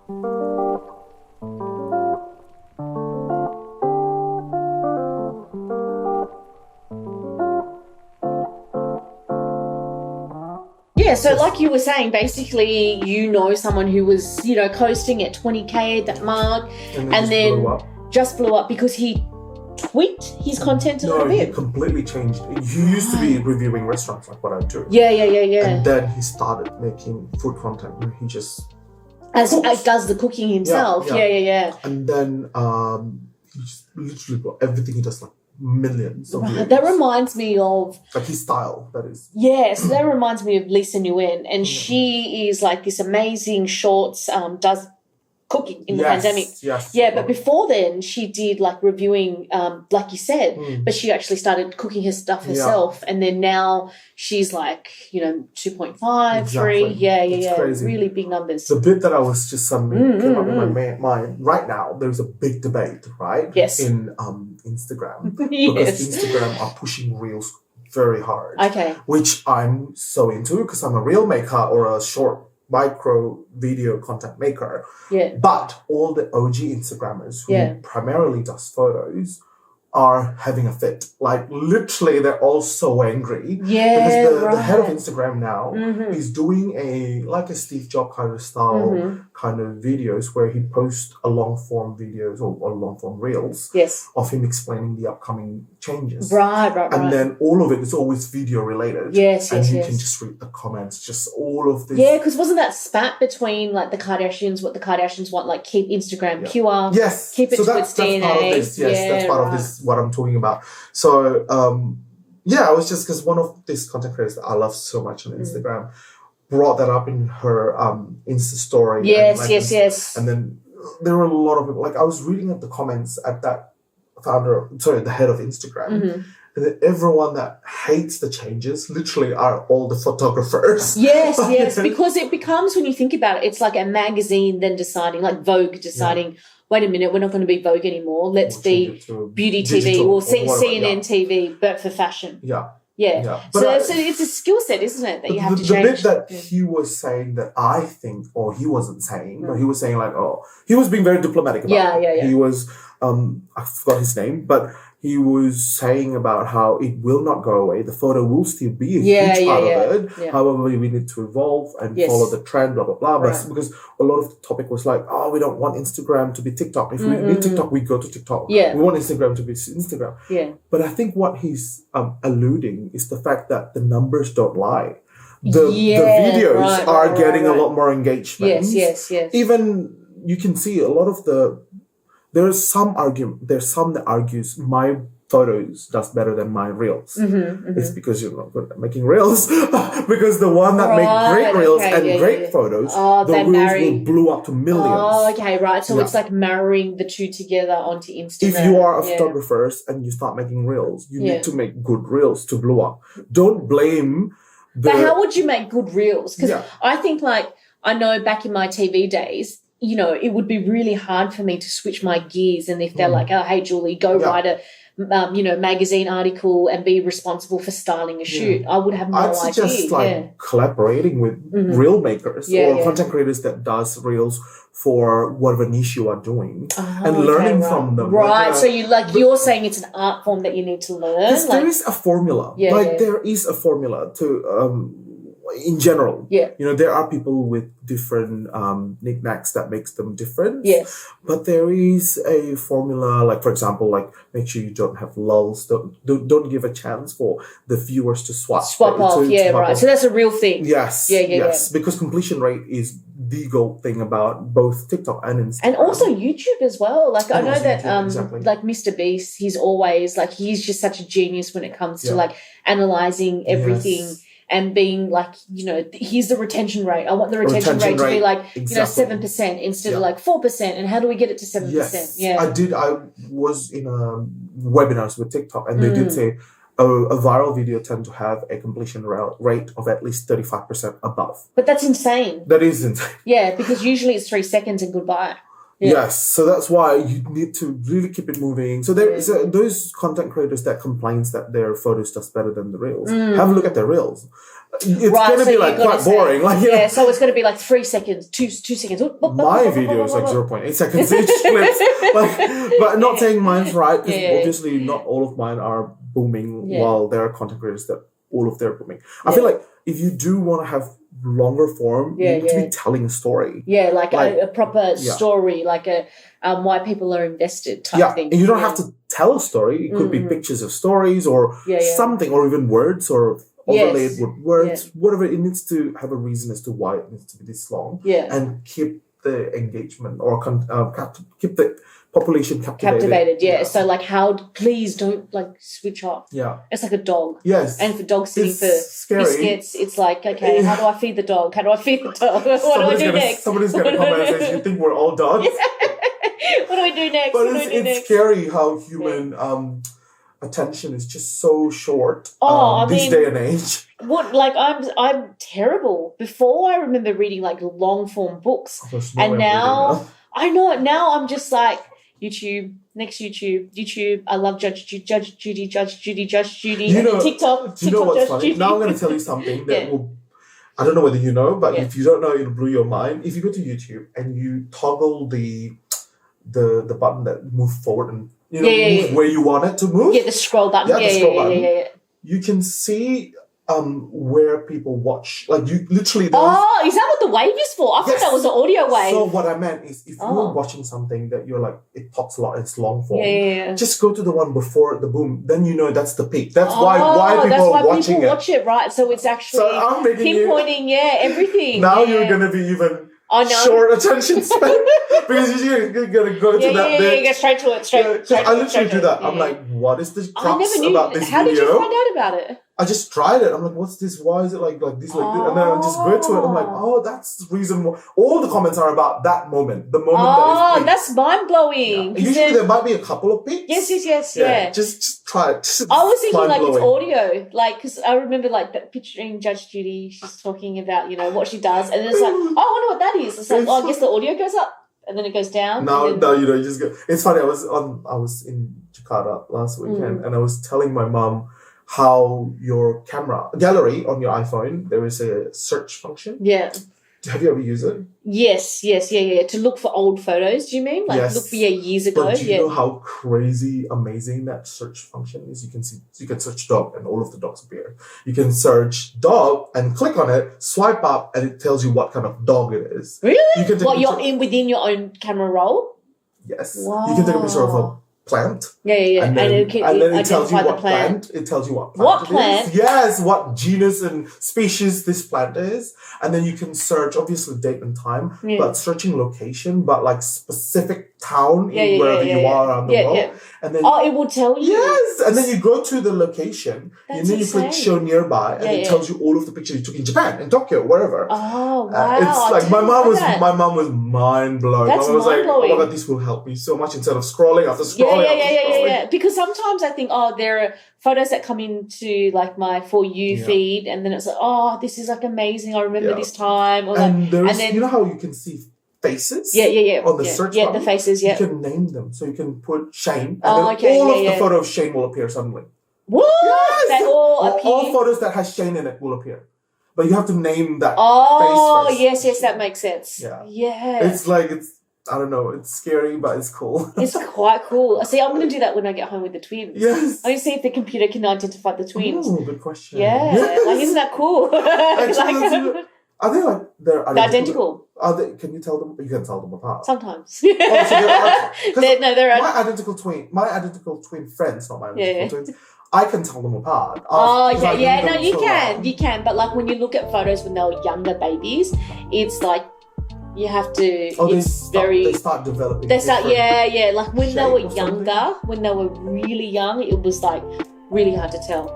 Yeah, so like you were saying, basically, you know someone who was, coasting at 20K at that mark, and then just blew up because he tweaked his content a little bit. No, he completely changed. He used to be reviewing restaurants like what I do. Yeah. And then he started making food content where he just does the cooking himself. Yeah. And then he just literally got everything he does like millions of views. That reminds me of like his style, that is. Yeah, so that reminds me of Lisa Nguyen, and she is like this amazing shorts, does cooking in the pandemic. Yes. Yeah, but before then she did like reviewing, like you said, but she actually started cooking her stuff herself, and then now she's like, 2.5, 3. Yeah. Crazy. Really big numbers. The bit that I was just suddenly came up in my mind right now, there's a big debate, right? Yes. In Instagram. Because Instagram are pushing reels very hard. Okay. Which I'm so into because I'm a reel maker or a short micro video content maker. Yeah. But all the OG Instagrammers who primarily does photos are having a fit. Like literally they're all so angry. Yeah. Because the head of Instagram now is doing a Steve Jobs kind of style kind of videos where he posts a long form videos or long form reels of him explaining the upcoming changes. Right. And then all of it is always video related. Yes. And you can just read the comments, just all of this. Yeah, because wasn't that spat between like the Kardashians, what the Kardashians want, like keep Instagram pure. Yes. Keep it to its DNA. That's part of this. Yes, that's part of this, what I'm talking about. So, I was just, because one of these content creators that I love so much on Instagram brought that up in her Insta story. Yes. And then there were a lot of people, like I was reading at the comments at that the head of Instagram. And then everyone that hates the changes literally are all the photographers. Yes, because it becomes, when you think about it, it's like a magazine then deciding, like Vogue deciding, wait a minute, we're not going to be Vogue anymore. Let's be Beauty TV or CNN TV, but for fashion. Yeah. So it's a skill set, isn't it, that you have to change? The bit that he was saying that I think, or he wasn't saying, but he was saying like, he was being very diplomatic about it. He was, I forgot his name, but he was saying about how it will not go away. The photo will still be a huge part of it. Yeah. However, we need to evolve and follow the trend, blah, blah, blah. But because a lot of the topic was like, we don't want Instagram to be TikTok. If we need TikTok, we go to TikTok. Yeah. We want Instagram to be Instagram. Yeah. But I think what he's alluding is the fact that the numbers don't lie. The videos are getting a lot more engagement. Yes. Even you can see a lot of there's some that argues my photos does better than my reels. It's because you're not good at making reels. Because the one that make great reels and great photos, the reels will blow up to millions. Oh, okay, right. So it's like marrying the two together onto Instagram. If you are a photographer and you start making reels, you need to make good reels to blow up. Don't blame But how would you make good reels? Because I think, like, I know back in my TV days, it would be really hard for me to switch my gears. And if they're like, oh, hey, Julie, go write a, magazine article and be responsible for styling a shoot, I would have no idea. I'd suggest collaborating with reel makers or content creators that does reels for whatever niche you are doing and learning from them. Right. So you're saying it's an art form that you need to learn. There is a formula. There is a formula to in general. There are people with different knickknacks that makes them different. Yes. But there is a formula, like for example, like make sure you don't have lulls. Don't give a chance for the viewers to swap off. Right. So that's a real thing. Yes. Yes. Because completion rate is the gold thing about both TikTok and Instagram. And also YouTube as well. Like I know that like Mr. Beast, he's always like, he's just such a genius when it comes to like analyzing everything. And being like, here's the retention rate. I want the retention rate to be like, 7% instead of like 4%. And how do we get it to 7%? Yes. I was in a webinars with TikTok and they did say a viral video tend to have a completion rate of at least 35% above. But that's insane. That is insane. Yeah, because usually it's 3 seconds and goodbye. Yeah. Yes, so that's why you need to really keep it moving. So there is those content creators that complains that their photos does better than the reels. Have a look at their reels. it's going to be like quite boring. Like, yeah, so it's going to be like 3 seconds, 2 seconds. My video is like 0.8 seconds each clips. But not saying mine's right, because obviously not all of mine are booming, while there are content creators that all of their booming. I feel like if you do want to have longer form, you need to be telling a story. Yeah, like a proper story, like a why people are invested type thing. And you don't have to tell a story. It could be pictures of stories or something, or even words or overlaid with words, whatever. It needs to have a reason as to why it needs to be this long. Yeah. And keep the engagement or keep the population captivated. So like, please don't like switch off. It's like a dog. And if a dog's sitting for biscuits, it's like, okay, how do I feed the dog? What do I do next? Somebody's gonna comment and say, you think we're all dogs? What do I do next? But it's scary how human attention is just so short this day and age. I'm terrible. Before, I remember reading like long form books, and now I know it. Now I'm just like, YouTube, next YouTube. I love Judge Judy. You know, TikTok. You know what's funny? Now I'm going to tell you something that will. I don't know whether you know, but if you don't know, it'll blow your mind. If you go to YouTube and you toggle the button that move forward and move where you want it to move. Yeah, the scroll button. The scroll button. You can see where people watch. Like, you literally... is that what the wave is for? I thought that was the audio wave. So what I meant is, if you're watching something that you're like, it pops a lot, it's long form, just go to the one before the boom. Then you know that's the peak. That's why people are watching it. Watch it, right? So it's actually pinpointing, everything. Now you're going to be even... short attention span, because you're gonna go to that bit. Get straight to it. I literally do that. I'm like, what is this crux about this video? How did you find out about it? I just tried it. I'm like, what's this? Why is it like this, like this? And then I just go to it. I'm like, that's the reason why. All the comments are about that moment. The moment that is peak. That's mind blowing. Usually there might be a couple of peaks. Yes. Just try it. I was thinking like it's audio, like, because I remember like picturing Judge Judy. She's talking about what she does, and then it's like, I wonder what that is. It's like, I guess the audio goes up and then it goes down. No, you just go. It's funny. I was in Jakarta last weekend, and I was telling my mom how your gallery on your iPhone, there is a search function. Yeah. Have you ever used it? Yes. To look for old photos, do you mean? Like look for years ago? But do you know how crazy amazing that search function is? You can search dog and all of the dogs appear. You can search dog and click on it, swipe up, and it tells you what kind of dog it is. Really? You can take within your own camera roll? Yes. Wow. You can take a picture of a plant. And then it tells you what plant. It tells you what plant. Yes, what genus and species this plant is. And then you can search, obviously, date and time, but searching location, but like specific town wherever you are around the world. And then it will tell you. Yes, and then you go to the location, and then you click show nearby, and it tells you all of the pictures you took in Japan, in Tokyo, wherever. Oh wow! It's like my mom was mind blown. My mom was like, "Oh my god, this will help me so much," instead of scrolling after scrolling. Yeah. Because sometimes I think, there are photos that come into like my For You feed, and then it's like, this is like amazing. I remember this time. Or and then you know how you can see faces? On the search button? The faces, You can name them. So you can put Shane, and then all of the photo of Shane will appear suddenly. What? Yes! They all appear? All photos that has Shane in it will appear. But you have to name that face first. Yes, that makes sense. Yeah. It's like, I don't know, it's scary, but it's cool. It's quite cool. See, I'm going to do that when I get home with the twins. Yes. I'm going to see if the computer can identify the twins. Oh, good question. Yeah. Yes. Like, isn't that cool? Actually, are they like, they're identical? Are they? Can you tell them? You can tell them apart. Sometimes. They're my identical twin friends, not my identical twins. I can tell them apart. You can. But like when you look at photos when they were younger babies, it's like you have to. They start developing. They start, Like when they were younger, when they were really young, it was like really hard to tell.